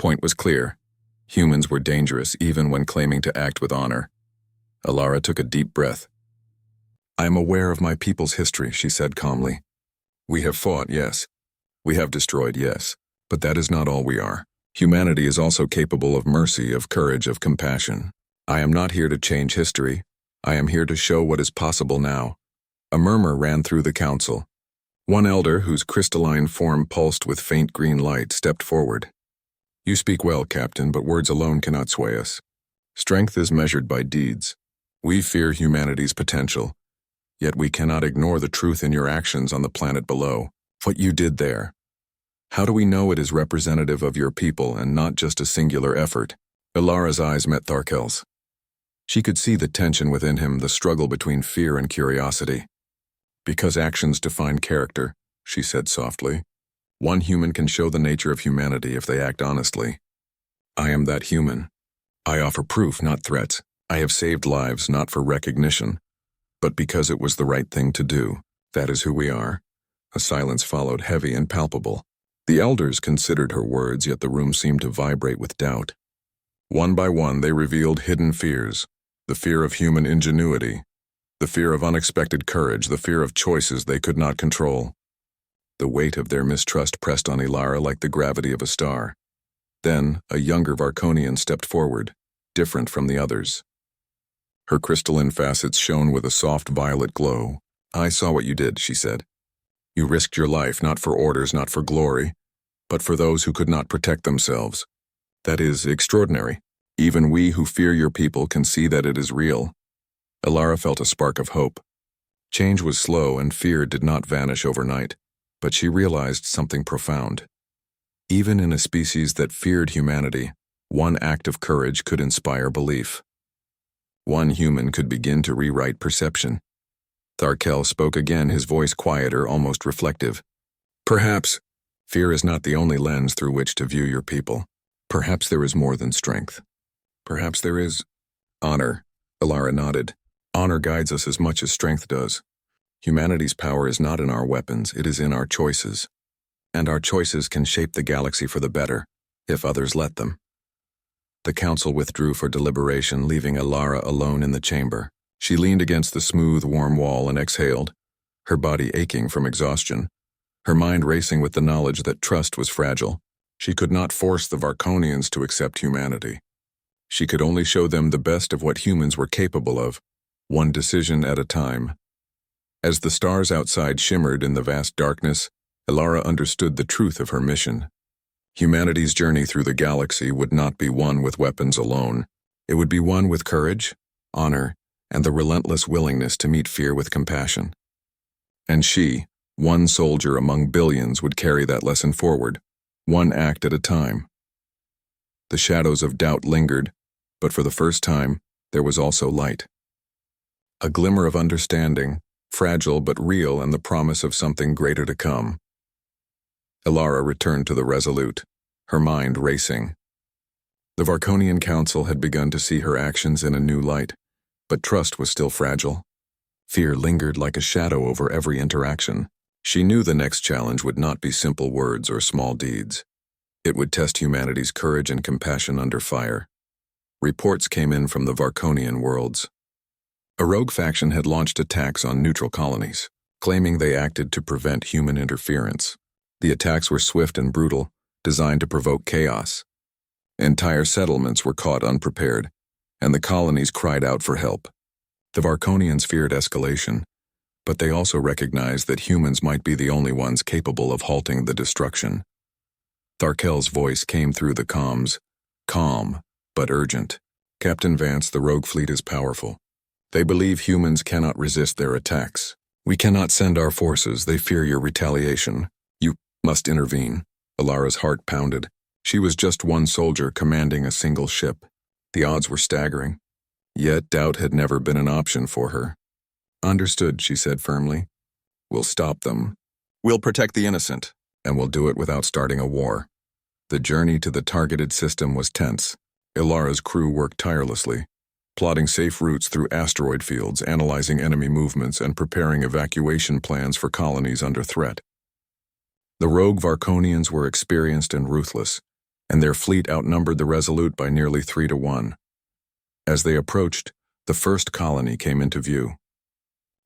point was clear. Humans were dangerous even when claiming to act with honor. Alara took a deep breath. "I am aware of my people's history," she said calmly. "We have fought, yes. We have destroyed, yes. But that is not all we are. Humanity is also capable of mercy, of courage, of compassion. I am not here to change history. I am here to show what is possible now." A murmur ran through the council. One elder, whose crystalline form pulsed with faint green light, stepped forward. "You speak well, Captain, but words alone cannot sway us. Strength is measured by deeds. We fear humanity's potential, yet we cannot ignore the truth in your actions on the planet below. What you did there. How do we know it is representative of your people and not just a singular effort?" Alara's eyes met Tharkel's. She could see the tension within him, the struggle between fear and curiosity. "Because actions define character," she said softly. "One human can show the nature of humanity if they act honestly. I am that human. I offer proof, not threats. I have saved lives, not for recognition, but because it was the right thing to do. That is who we are." A silence followed, heavy and palpable. The elders considered her words, yet the room seemed to vibrate with doubt. One by one, they revealed hidden fears. The fear of human ingenuity, the fear of unexpected courage, the fear of choices they could not control. The weight of their mistrust pressed on Alara like the gravity of a star. Then, a younger Varkonian stepped forward, different from the others. Her crystalline facets shone with a soft violet glow. "I saw what you did," she said. "You risked your life, not for orders, not for glory, but for those who could not protect themselves. That is extraordinary. Even we who fear your people can see that it is real." Alara felt a spark of hope. Change was slow and fear did not vanish overnight, but she realized something profound. Even in a species that feared humanity, one act of courage could inspire belief. One human could begin to rewrite perception. Tharkel spoke again, his voice quieter, almost reflective. "Perhaps fear is not the only lens through which to view your people. Perhaps there is more than strength. Perhaps there is honor." Alara nodded. "Honor guides us as much as strength does. Humanity's power is not in our weapons, it is in our choices. And our choices can shape the galaxy for the better, if others let them." The council withdrew for deliberation, leaving Alara alone in the chamber. She leaned against the smooth, warm wall and exhaled, her body aching from exhaustion, her mind racing with the knowledge that trust was fragile. She could not force the Varkonians to accept humanity. She could only show them the best of what humans were capable of, one decision at a time. As the stars outside shimmered in the vast darkness, Alara understood the truth of her mission. Humanity's journey through the galaxy would not be one with weapons alone. It would be one with courage, honor, and the relentless willingness to meet fear with compassion. And she, one soldier among billions, would carry that lesson forward, one act at a time. The shadows of doubt lingered, but for the first time, there was also light. A glimmer of understanding, fragile but real, and the promise of something greater to come. Alara returned to the Resolute, her mind racing. The Varkonian Council had begun to see her actions in a new light, but trust was still fragile. Fear lingered like a shadow over every interaction. She knew the next challenge would not be simple words or small deeds. It would test humanity's courage and compassion under fire. Reports came in from the Varkonian worlds. A rogue faction had launched attacks on neutral colonies, claiming they acted to prevent human interference. The attacks were swift and brutal, designed to provoke chaos. Entire settlements were caught unprepared, and the colonies cried out for help. The Varkonians feared escalation, but they also recognized that humans might be the only ones capable of halting the destruction. Tharkel's voice came through the comms, calm, but urgent. "Captain Vance, the rogue fleet is powerful. They believe humans cannot resist their attacks. We cannot send our forces, they fear your retaliation. You must intervene." Alara's heart pounded. She was just one soldier commanding a single ship. The odds were staggering. Yet doubt had never been an option for her. "Understood," she said firmly. "We'll stop them. We'll protect the innocent, and we'll do it without starting a war." The journey to the targeted system was tense. Alara's crew worked tirelessly, plotting safe routes through asteroid fields, analyzing enemy movements, and preparing evacuation plans for colonies under threat. The rogue Varkonians were experienced and ruthless, and their fleet outnumbered the Resolute by nearly 3-1. As they approached, the first colony came into view.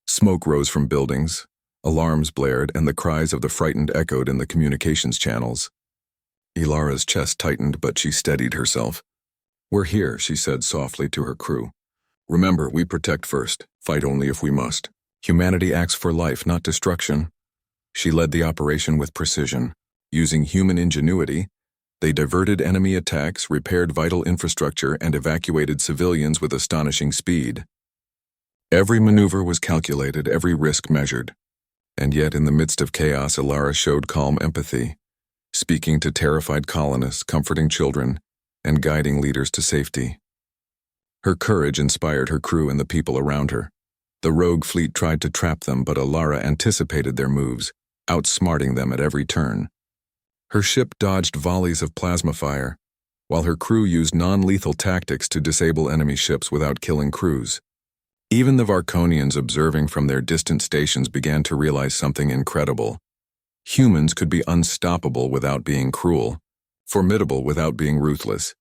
Smoke rose from buildings, alarms blared, and the cries of the frightened echoed in the communications channels. Ilara's chest tightened, but she steadied herself. "We're here," she said softly to her crew. "Remember, we protect first, fight only if we must. Humanity acts for life, not destruction." She led the operation with precision. Using human ingenuity, they diverted enemy attacks, repaired vital infrastructure, and evacuated civilians with astonishing speed. Every maneuver was calculated, every risk measured. And yet, in the midst of chaos, Ilara showed calm empathy, speaking to terrified colonists, comforting children, and guiding leaders to safety. Her courage inspired her crew and the people around her. The rogue fleet tried to trap them, but Ilara anticipated their moves, outsmarting them at every turn. Her ship dodged volleys of plasma fire, while her crew used non-lethal tactics to disable enemy ships without killing crews. Even the Varkonians observing from their distant stations began to realize something incredible. Humans could be unstoppable without being cruel, formidable without being ruthless.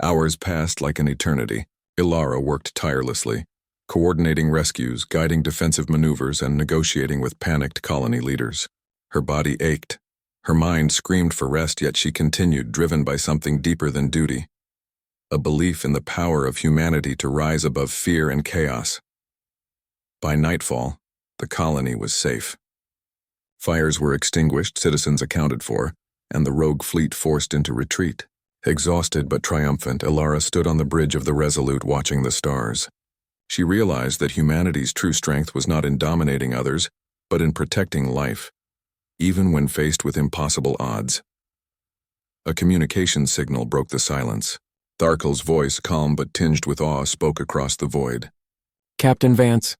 Hours passed like an eternity. Ilara worked tirelessly, coordinating rescues, guiding defensive maneuvers, and negotiating with panicked colony leaders. Her body ached. Her mind screamed for rest, yet she continued, driven by something deeper than duty. A belief in the power of humanity to rise above fear and chaos. By nightfall, the colony was safe. Fires were extinguished, citizens accounted for, and the rogue fleet forced into retreat. Exhausted but triumphant, Ilara stood on the bridge of the Resolute watching the stars. She realized that humanity's true strength was not in dominating others, but in protecting life, even when faced with impossible odds. A communication signal broke the silence. Tharkel's voice, calm but tinged with awe, spoke across the void. "Captain Vance."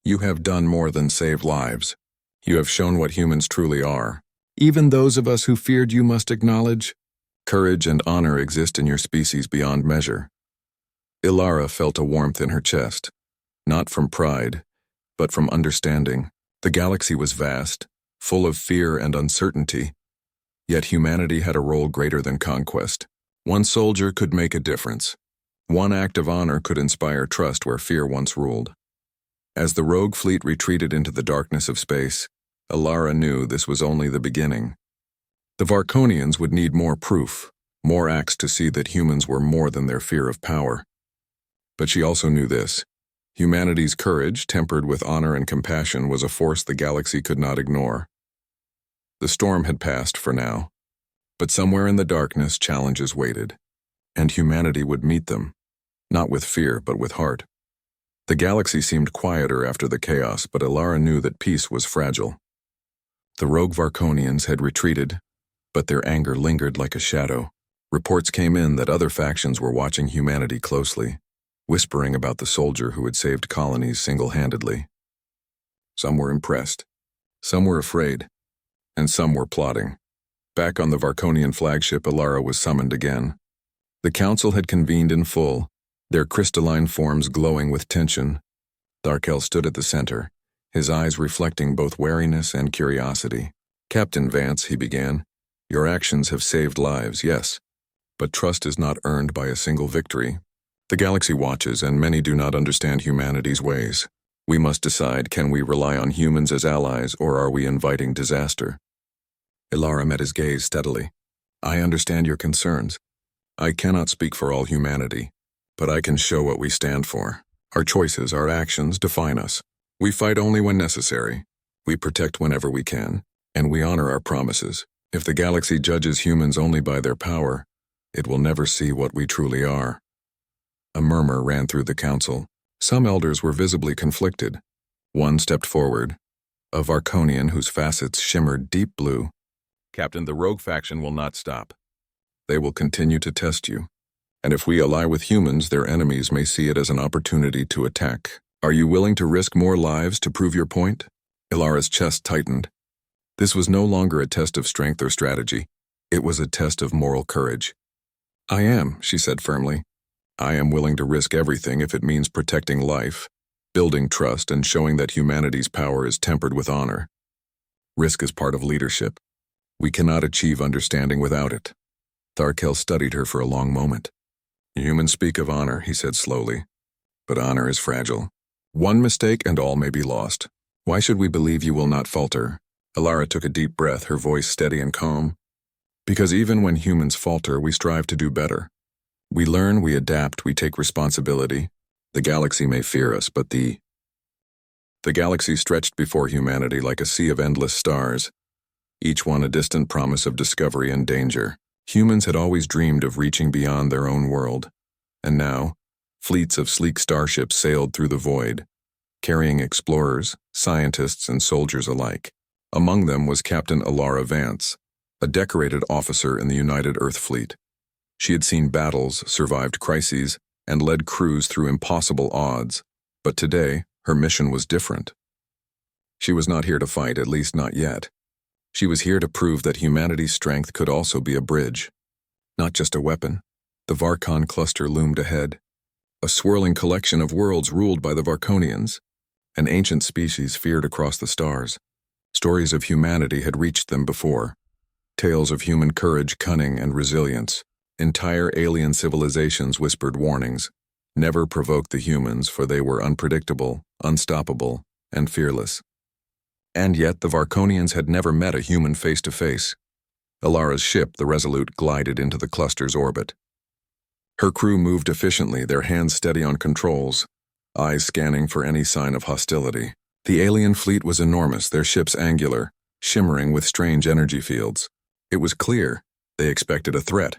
"You have done more than save lives. You have shown what humans truly are. Even those of us who feared you must acknowledge, courage and honor exist in your species beyond measure." Ilara felt a warmth in her chest, not from pride, but from understanding. The galaxy was vast, full of fear and uncertainty, yet humanity had a role greater than conquest. One soldier could make a difference. One act of honor could inspire trust where fear once ruled. As the rogue fleet retreated into the darkness of space, Ilara knew this was only the beginning. The Varkonians would need more proof, more acts to see that humans were more than their fear of power. But she also knew this: humanity's courage, tempered with honor and compassion, was a force the galaxy could not ignore. The storm had passed for now, but somewhere in the darkness challenges waited, and humanity would meet them, not with fear but with heart. The galaxy seemed quieter after the chaos, but Ilara knew that peace was fragile. The rogue Varkonians had retreated, but their anger lingered like a shadow. Reports came in that other factions were watching humanity closely, whispering about the soldier who had saved colonies single-handedly. Some were impressed, some were afraid, and some were plotting. Back on the Varkonian flagship, Ilara was summoned again. The council had convened in full, their crystalline forms glowing with tension. Tharkel stood at the center, his eyes reflecting both wariness and curiosity. "Captain Vance," he began, "your actions have saved lives, yes, but trust is not earned by a single victory. The galaxy watches, and many do not understand humanity's ways. We must decide, can we rely on humans as allies, or are we inviting disaster?" Ilara met his gaze steadily. "I understand your concerns. I cannot speak for all humanity, but I can show what we stand for. Our choices, our actions define us. We fight only when necessary. We protect whenever we can, and we honor our promises. If the galaxy judges humans only by their power, it will never see what we truly are." A murmur ran through the council. Some elders were visibly conflicted. One stepped forward, a Varkonian whose facets shimmered deep blue. "Captain, the rogue faction will not stop. They will continue to test you. And if we ally with humans, their enemies may see it as an opportunity to attack. Are you willing to risk more lives to prove your point?" Ilara's chest tightened. This was no longer a test of strength or strategy. It was a test of moral courage. "I am," she said firmly. "I am willing to risk everything if it means protecting life, building trust, and showing that humanity's power is tempered with honor. Risk is part of leadership. We cannot achieve understanding without it." Tharkel studied her for a long moment. Humans speak of honor, he said slowly. But honor is fragile. One mistake and all may be lost. Why should we believe you will not falter? Alara took a deep breath, her voice steady and calm. Because even when humans falter, we strive to do better. We learn, we adapt, we take responsibility. The galaxy may fear us, but the galaxy stretched before humanity like a sea of endless stars, each one a distant promise of discovery and danger. Humans had always dreamed of reaching beyond their own world, and now, fleets of sleek starships sailed through the void, carrying explorers, scientists, and soldiers alike. Among them was Captain Alara Vance, a decorated officer in the United Earth Fleet. She had seen battles, survived crises, and led crews through impossible odds, but today, her mission was different. She was not here to fight, at least not yet. She was here to prove that humanity's strength could also be a bridge. Not just a weapon. The Varkon cluster loomed ahead. A swirling collection of worlds ruled by the Varkonians. An ancient species feared across the stars. Stories of humanity had reached them before. Tales of human courage, cunning, and resilience. Entire alien civilizations whispered warnings. Never provoke the humans, for they were unpredictable, unstoppable, and fearless. And yet the Varkonians had never met a human face-to-face. Alara's ship, the Resolute, glided into the cluster's orbit. Her crew moved efficiently, their hands steady on controls, eyes scanning for any sign of hostility. The alien fleet was enormous, their ships angular, shimmering with strange energy fields. It was clear they expected a threat,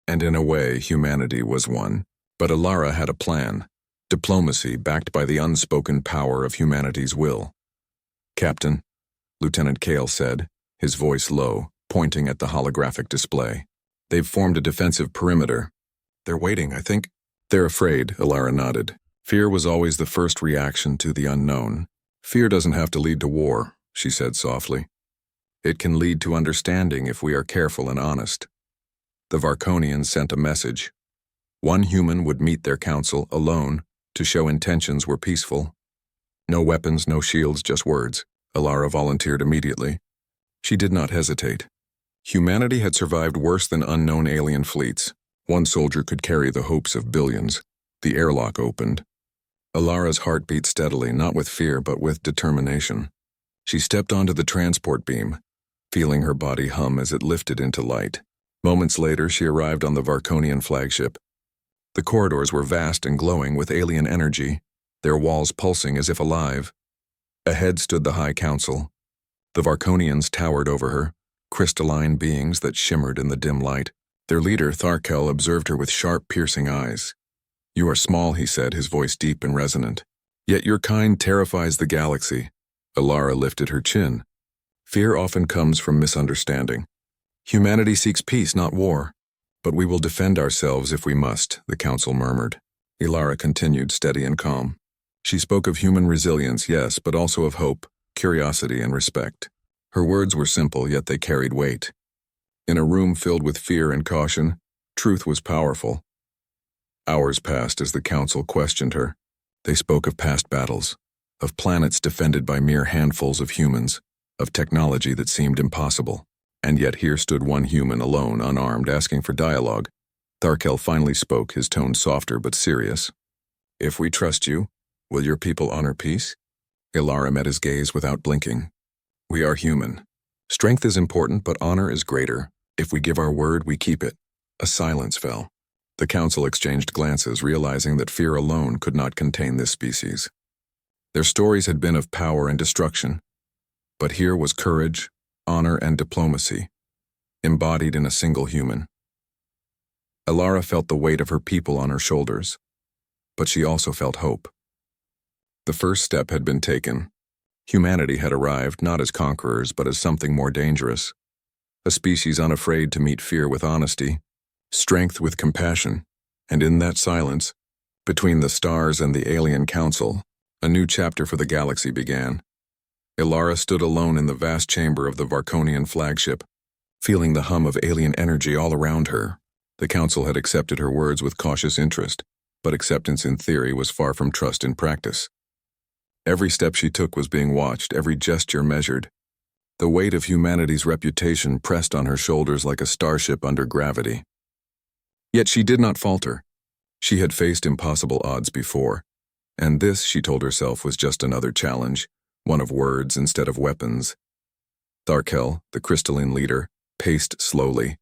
and in a way, humanity was one. But Alara had a plan, diplomacy backed by the unspoken power of humanity's will. Captain, Lieutenant Kale said, his voice low, pointing at the holographic display. They've formed a defensive perimeter. They're waiting, I think. They're afraid, Alara nodded. Fear was always the first reaction to the unknown. Fear doesn't have to lead to war, she said softly. It can lead to understanding if we are careful and honest. The Varkonians sent a message. One human would meet their council alone to show intentions were peaceful. No weapons, no shields, just words. Alara volunteered immediately. She did not hesitate. Humanity had survived worse than unknown alien fleets. One soldier could carry the hopes of billions. The airlock opened. Alara's heart beat steadily, not with fear, but with determination. She stepped onto the transport beam, feeling her body hum as it lifted into light. Moments later, she arrived on the Varkonian flagship. The corridors were vast and glowing with alien energy, their walls pulsing as if alive. Ahead stood the High Council. The Varkonians towered over her, crystalline beings that shimmered in the dim light. Their leader, Tharkel, observed her with sharp, piercing eyes. You are small, he said, his voice deep and resonant. Yet your kind terrifies the galaxy. Alara lifted her chin. Fear often comes from misunderstanding. Humanity seeks peace, not war. But we will defend ourselves if we must, the council murmured. Alara continued, steady and calm. She spoke of human resilience, yes, but also of hope, curiosity, and respect. Her words were simple, yet they carried weight. In a room filled with fear and caution, truth was powerful. Hours passed as the council questioned her. They spoke of past battles, of planets defended by mere handfuls of humans, of technology that seemed impossible. And yet here stood one human alone, unarmed, asking for dialogue. Tharkel finally spoke, his tone softer but serious. If we trust you, will your people honor peace? Alara met his gaze without blinking. We are human. Strength is important, but honor is greater. If we give our word, we keep it. A silence fell. The council exchanged glances, realizing that fear alone could not contain this species. Their stories had been of power and destruction, but here was courage, honor, and diplomacy, embodied in a single human. Alara felt the weight of her people on her shoulders, but she also felt hope. The first step had been taken. Humanity had arrived not as conquerors, but as something more dangerous. A species unafraid to meet fear with honesty, strength with compassion, and in that silence, between the stars and the alien council, a new chapter for the galaxy began. Alara stood alone in the vast chamber of the Varkonian flagship, feeling the hum of alien energy all around her. The council had accepted her words with cautious interest, but acceptance in theory was far from trust in practice. Every step she took was being watched, every gesture measured. The weight of humanity's reputation pressed on her shoulders like a starship under gravity. Yet she did not falter. She had faced impossible odds before, and this, she told herself, was just another challenge, one of words instead of weapons. Tharkel, the crystalline leader, paced slowly.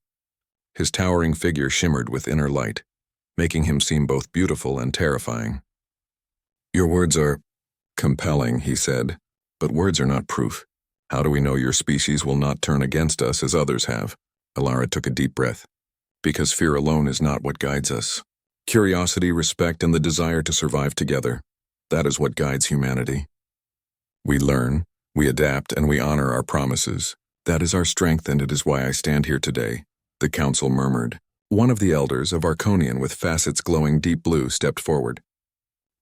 His towering figure shimmered with inner light, making him seem both beautiful and terrifying. "Your words are compelling," he said, "but words are not proof. How do we know your species will not turn against us as others have?" Alara took a deep breath. "Because fear alone is not what guides us. Curiosity, respect, and the desire to survive together. That is what guides humanity. We learn, we adapt, and we honor our promises. That is our strength, and it is why I stand here today," the council murmured. One of the elders, a Varkonian with facets glowing deep blue, stepped forward.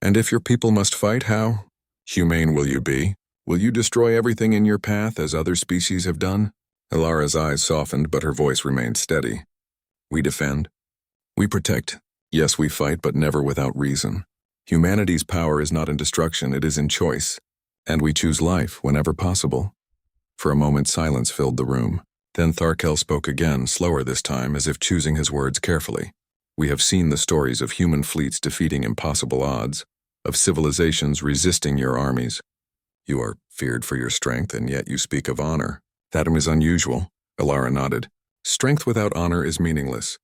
"And if your people must fight, how humane will you be? Will you destroy everything in your path as other species have done?" Alara's eyes softened, but her voice remained steady. "We defend. We protect. Yes, we fight, but never without reason. Humanity's power is not in destruction, it is in choice. And we choose life whenever possible." For a moment, silence filled the room. Then Tharkel spoke again, slower this time, as if choosing his words carefully. "We have seen the stories of human fleets defeating impossible odds, of civilizations resisting your armies. You are feared for your strength, and yet you speak of honor. That is unusual." Alara nodded. "Strength without honor is meaningless.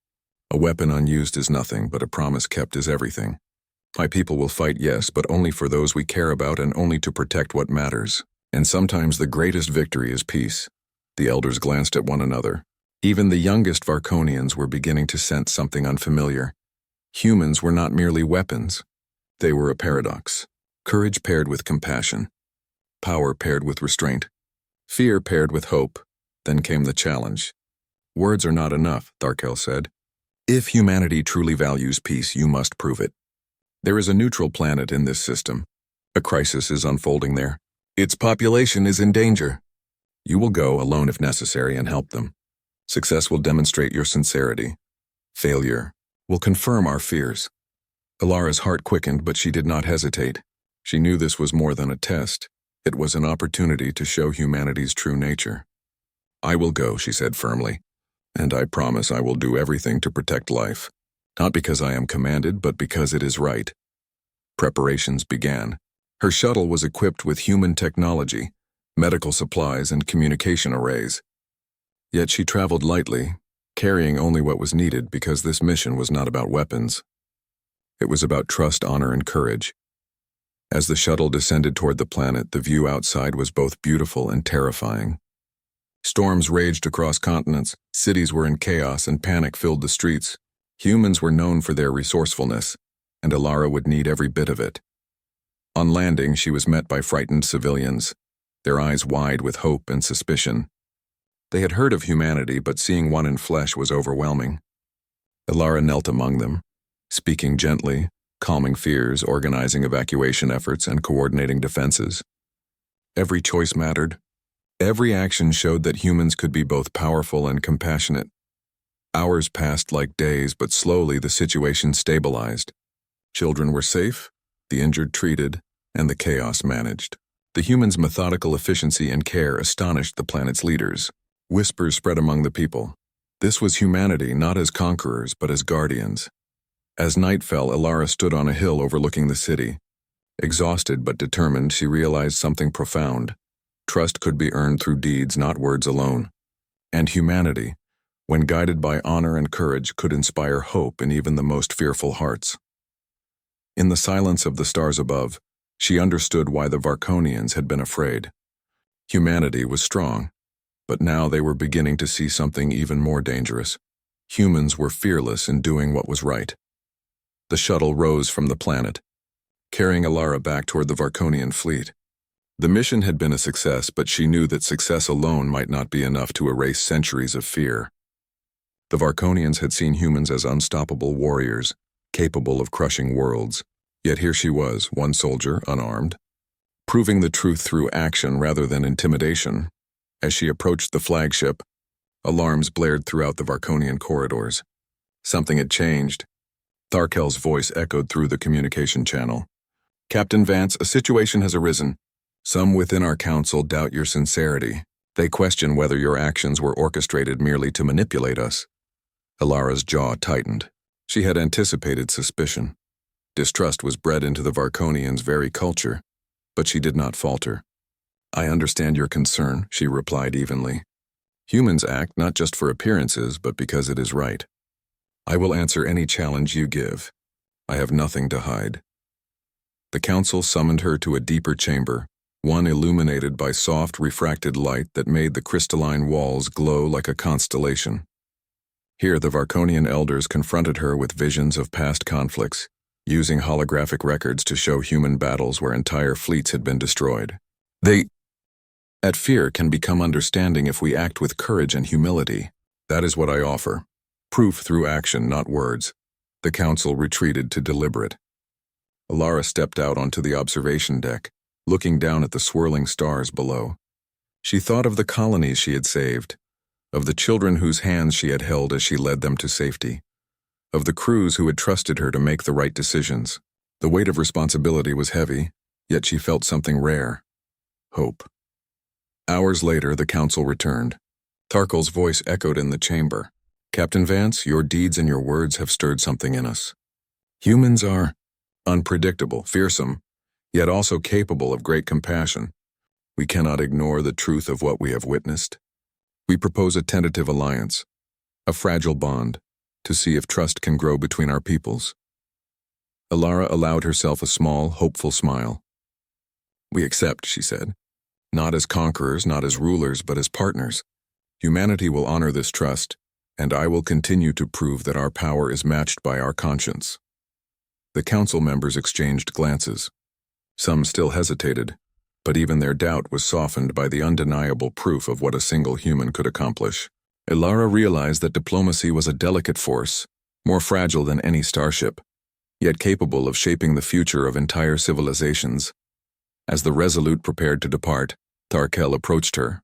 A weapon unused is nothing, but a promise kept is everything. My people will fight, yes, but only for those we care about and only to protect what matters. And sometimes the greatest victory is peace." The elders glanced at one another. Even the youngest Varkonians were beginning to sense something unfamiliar. Humans were not merely weapons. They were a paradox. Courage paired with compassion. Power paired with restraint. Fear paired with hope. Then came the challenge. "Words are not enough," Tharkel said. "If humanity truly values peace, you must prove it. There is a neutral planet in this system. A crisis is unfolding there. Its population is in danger. You will go, alone if necessary, and help them. Success will demonstrate your sincerity. Failure will confirm our fears." Alara's heart quickened, but she did not hesitate. She knew this was more than a test. It was an opportunity to show humanity's true nature. "I will go," she said firmly, "and I promise I will do everything to protect life. Not because I am commanded, but because it is right." Preparations began. Her shuttle was equipped with human technology, medical supplies, and communication arrays. Yet she traveled lightly, carrying only what was needed because this mission was not about weapons. It was about trust, honor, and courage. As the shuttle descended toward the planet, the view outside was both beautiful and terrifying. Storms raged across continents, cities were in chaos, and panic filled the streets. Humans were known for their resourcefulness, and Alara would need every bit of it. On landing, she was met by frightened civilians, their eyes wide with hope and suspicion. They had heard of humanity, but seeing one in flesh was overwhelming. Alara knelt among them, speaking gently, calming fears, organizing evacuation efforts, and coordinating defenses. Every choice mattered. Every action showed that humans could be both powerful and compassionate. Hours passed like days, but slowly the situation stabilized. Children were safe, the injured treated, and the chaos managed. The humans' methodical efficiency and care astonished the planet's leaders. Whispers spread among the people. This was humanity not as conquerors, but as guardians. As night fell, Alara stood on a hill overlooking the city. Exhausted but determined, she realized something profound. Trust could be earned through deeds, not words alone. And humanity, when guided by honor and courage, could inspire hope in even the most fearful hearts. In the silence of the stars above, she understood why the Varkonians had been afraid. Humanity was strong, but now they were beginning to see something even more dangerous. Humans were fearless in doing what was right. The shuttle rose from the planet, carrying Alara back toward the Varkonian fleet. The mission had been a success, but she knew that success alone might not be enough to erase centuries of fear. The Varkonians had seen humans as unstoppable warriors, capable of crushing worlds. Yet here she was, one soldier, unarmed, proving the truth through action rather than intimidation. As she approached the flagship, alarms blared throughout the Varkonian corridors. Something had changed. Tharkel's voice echoed through the communication channel. "Captain Vance, a situation has arisen. Some within our council doubt your sincerity. They question whether your actions were orchestrated merely to manipulate us." Alara's jaw tightened. She had anticipated suspicion. Distrust was bred into the Varkonians' very culture, but she did not falter. "I understand your concern," she replied evenly. "Humans act not just for appearances, but because it is right. I will answer any challenge you give. I have nothing to hide." The council summoned her to a deeper chamber, one illuminated by soft, refracted light that made the crystalline walls glow like a constellation. Here the Varkonian elders confronted her with visions of past conflicts, using holographic records to show human battles where entire fleets had been destroyed. At fear can become understanding if we act with courage and humility. That is what I offer. Proof through action, not words. The council retreated to deliberate. Alara stepped out onto the observation deck, looking down at the swirling stars below. She thought of the colonies she had saved, of the children whose hands she had held as she led them to safety, of the crews who had trusted her to make the right decisions. The weight of responsibility was heavy, yet she felt something rare: hope. Hours later, the council returned. Tarkel's voice echoed in the chamber. "Captain Vance, your deeds and your words have stirred something in us. Humans are unpredictable, fearsome, yet also capable of great compassion. We cannot ignore the truth of what we have witnessed. We propose a tentative alliance, a fragile bond, to see if trust can grow between our peoples." Alara allowed herself a small, hopeful smile. "We accept," she said. "Not as conquerors, not as rulers, but as partners. Humanity will honor this trust, and I will continue to prove that our power is matched by our conscience." The council members exchanged glances. Some still hesitated, but even their doubt was softened by the undeniable proof of what a single human could accomplish. Alara realized that diplomacy was a delicate force, more fragile than any starship, yet capable of shaping the future of entire civilizations. As the Resolute prepared to depart, Tarkel approached her.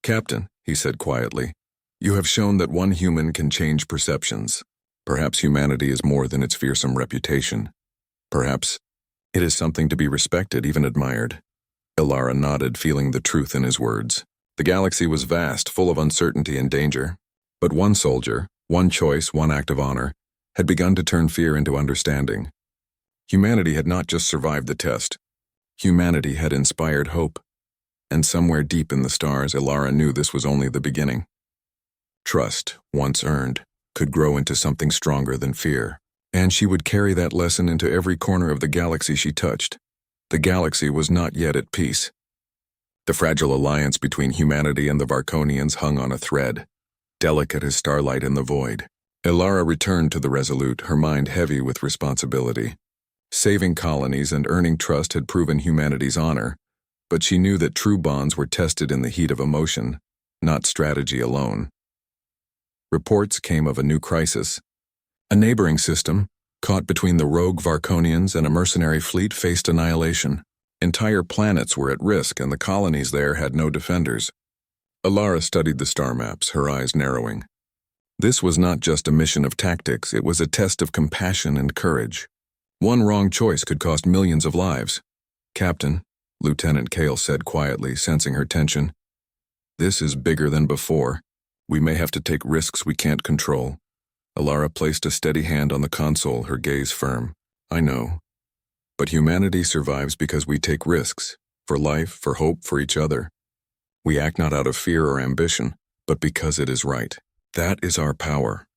"Captain," he said quietly, "you have shown that one human can change perceptions. Perhaps humanity is more than its fearsome reputation. Perhaps it is something to be respected, even admired." Alara nodded, feeling the truth in his words. The galaxy was vast, full of uncertainty and danger. But one soldier, one choice, one act of honor, had begun to turn fear into understanding. Humanity had not just survived the test. Humanity had inspired hope. And somewhere deep in the stars, Alara knew this was only the beginning. Trust, once earned, could grow into something stronger than fear. And she would carry that lesson into every corner of the galaxy she touched. The galaxy was not yet at peace. The fragile alliance between humanity and the Varkonians hung on a thread, delicate as starlight in the void. Alara returned to the Resolute, her mind heavy with responsibility. Saving colonies and earning trust had proven humanity's honor, but she knew that true bonds were tested in the heat of emotion, not strategy alone. Reports came of a new crisis. A neighboring system, caught between the rogue Varkonians and a mercenary fleet, faced annihilation. Entire planets were at risk, and the colonies there had no defenders. Alara studied the star maps, her eyes narrowing. This was not just a mission of tactics, it was a test of compassion and courage. One wrong choice could cost millions of lives. "Captain," Lieutenant Kale said quietly, sensing her tension, "this is bigger than before. We may have to take risks we can't control." Alara placed a steady hand on the console, her gaze firm. "I know. But humanity survives because we take risks, for life, for hope, for each other. We act not out of fear or ambition, but because it is right. That is our power."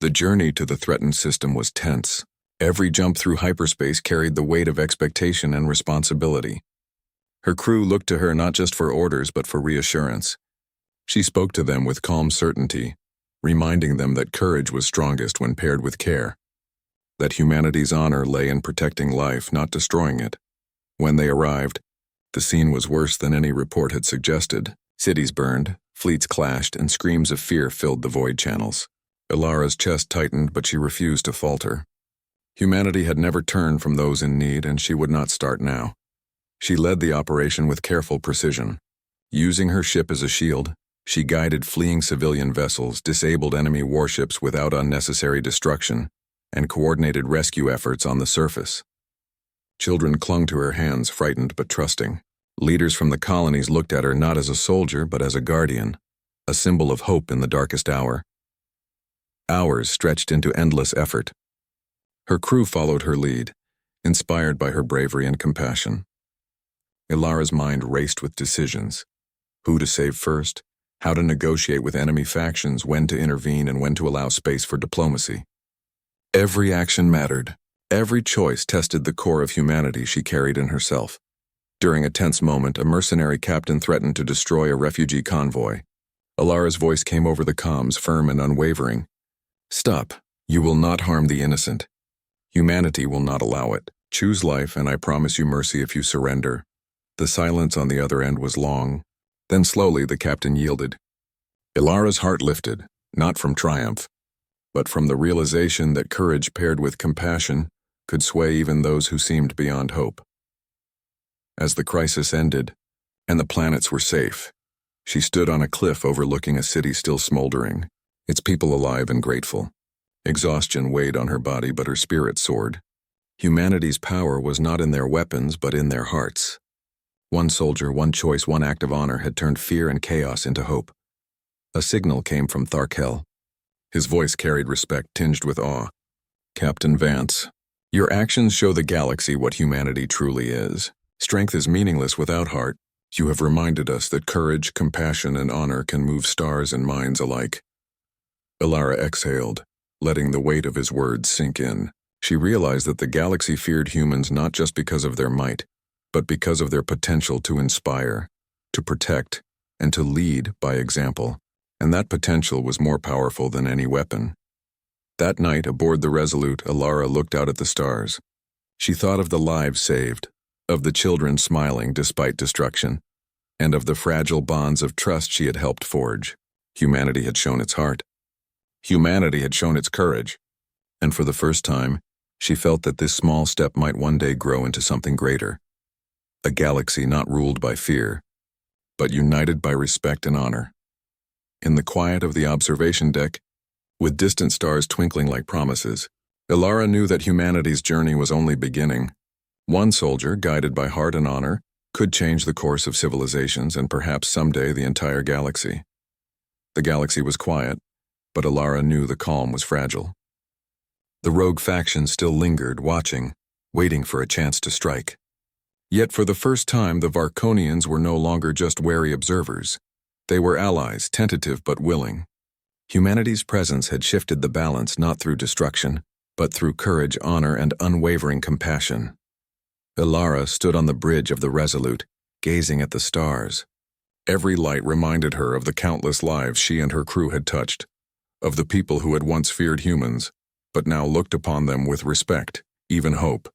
The journey to the threatened system was tense. Every jump through hyperspace carried the weight of expectation and responsibility. Her crew looked to her not just for orders but for reassurance. She spoke to them with calm certainty, reminding them that courage was strongest when paired with care. That humanity's honor lay in protecting life, not destroying it. When they arrived, the scene was worse than any report had suggested. Cities burned, fleets clashed, and screams of fear filled the void channels. Alara's chest tightened, but she refused to falter. Humanity had never turned from those in need, and she would not start now. She led the operation with careful precision. Using her ship as a shield, she guided fleeing civilian vessels, disabled enemy warships without unnecessary destruction, and coordinated rescue efforts on the surface. Children clung to her hands, frightened but trusting. Leaders from the colonies looked at her not as a soldier but as a guardian, a symbol of hope in the darkest hour. Hours stretched into endless effort. Her crew followed her lead, inspired by her bravery and compassion. Ilara's mind raced with decisions: who to save first, how to negotiate with enemy factions, when to intervene, and when to allow space for diplomacy. Every action mattered. Every choice tested the core of humanity she carried in herself. During a tense moment, a mercenary captain threatened to destroy a refugee convoy. Ilara's voice came over the comms, firm and unwavering. "Stop. You will not harm the innocent. Humanity will not allow it. Choose life, and I promise you mercy if you surrender." The silence on the other end was long. Then slowly the captain yielded. Ilara's heart lifted, not from triumph, but from the realization that courage paired with compassion could sway even those who seemed beyond hope. As the crisis ended, and the planets were safe, she stood on a cliff overlooking a city still smoldering, its people alive and grateful. Exhaustion weighed on her body, but her spirit soared. Humanity's power was not in their weapons, but in their hearts. One soldier, one choice, one act of honor had turned fear and chaos into hope. A signal came from Tharkel. His voice carried respect tinged with awe. "Captain Vance, your actions show the galaxy what humanity truly is. Strength is meaningless without heart. You have reminded us that courage, compassion, and honor can move stars and minds alike." Ilara exhaled, letting the weight of his words sink in. She realized that the galaxy feared humans not just because of their might, but because of their potential to inspire, to protect, and to lead by example. And that potential was more powerful than any weapon. That night, aboard the Resolute, Ilara looked out at the stars. She thought of the lives saved, of the children smiling despite destruction, and of the fragile bonds of trust she had helped forge. Humanity had shown its heart. Humanity had shown its courage. And for the first time, she felt that this small step might one day grow into something greater. A galaxy not ruled by fear, but united by respect and honor. In the quiet of the observation deck, with distant stars twinkling like promises, Ilara knew that humanity's journey was only beginning. One soldier, guided by heart and honor, could change the course of civilizations and perhaps someday the entire galaxy. The galaxy was quiet, but Ilara knew the calm was fragile. The rogue faction still lingered, watching, waiting for a chance to strike. Yet for the first time, the Varkonians were no longer just wary observers. They were allies, tentative but willing. Humanity's presence had shifted the balance not through destruction, but through courage, honor, and unwavering compassion. Ilara stood on the bridge of the Resolute, gazing at the stars. Every light reminded her of the countless lives she and her crew had touched, of the people who had once feared humans, but now looked upon them with respect, even hope.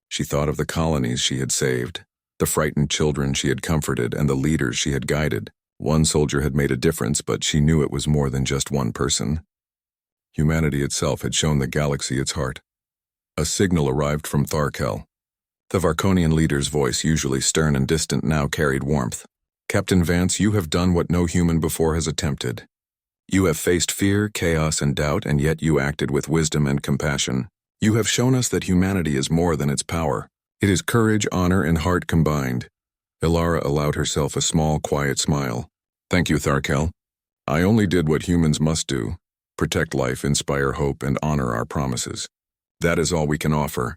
She thought of the colonies she had saved, the frightened children she had comforted, and the leaders she had guided. One soldier had made a difference, but she knew it was more than just one person. Humanity itself had shown the galaxy its heart. A signal arrived from Tharkel. The Varkonian leader's voice, usually stern and distant, now carried warmth. "Captain Vance, you have done what no human before has attempted. You have faced fear, chaos, and doubt, and yet you acted with wisdom and compassion. You have shown us that humanity is more than its power. It is courage, honor, and heart combined." Ilara allowed herself a small, quiet smile. "Thank you, Tharkel. I only did what humans must do: protect life, inspire hope, and honor our promises. That is all we can offer."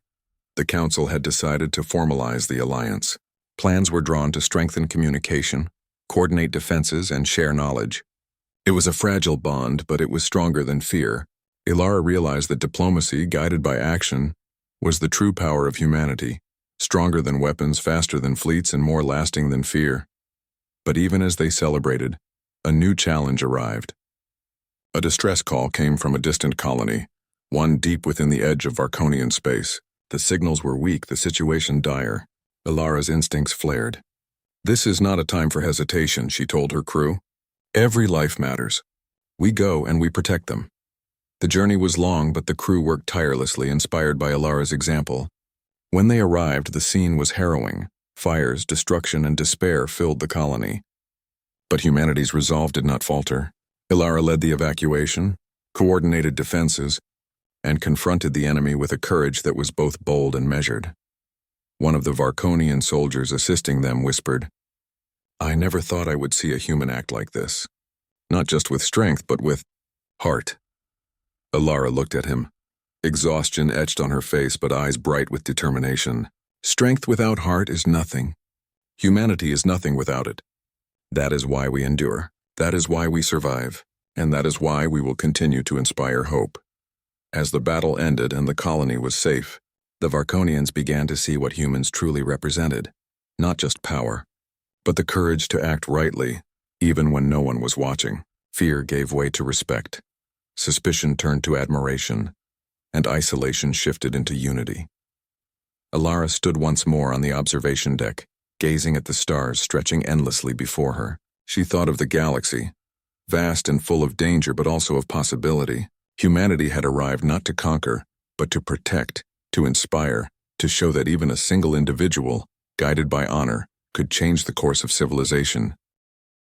The Council had decided to formalize the alliance. Plans were drawn to strengthen communication, coordinate defenses, and share knowledge. It was a fragile bond, but it was stronger than fear. Ilara realized that diplomacy, guided by action, was the true power of humanity, stronger than weapons, faster than fleets, and more lasting than fear. But even as they celebrated, a new challenge arrived. A distress call came from a distant colony, one deep within the edge of Varkonian space. The signals were weak, the situation dire. Ilara's instincts flared. "This is not a time for hesitation," she told her crew. "Every life matters. We go and we protect them." The journey was long, but the crew worked tirelessly, inspired by Ilara's example. When they arrived, the scene was harrowing. Fires, destruction, and despair filled the colony. But humanity's resolve did not falter. Ilara led the evacuation, coordinated defenses, and confronted the enemy with a courage that was both bold and measured. One of the Varkonian soldiers assisting them whispered, "I never thought I would see a human act like this. Not just with strength, but with heart." Alara looked at him. Exhaustion etched on her face, but eyes bright with determination. Strength without heart is nothing. Humanity is nothing without it. That is why we endure. That is why we survive. And that is why we will continue to inspire hope. As the battle ended and the colony was safe, the Varkonians began to see what humans truly represented. Not just power, but the courage to act rightly, even when no one was watching. Fear gave way to respect. Suspicion turned to admiration, and isolation shifted into unity. Alara stood once more on the observation deck, gazing at the stars stretching endlessly before her. She thought of the galaxy, vast and full of danger but also of possibility. Humanity had arrived not to conquer, but to protect, to inspire, to show that even a single individual, guided by honor, could change the course of civilization.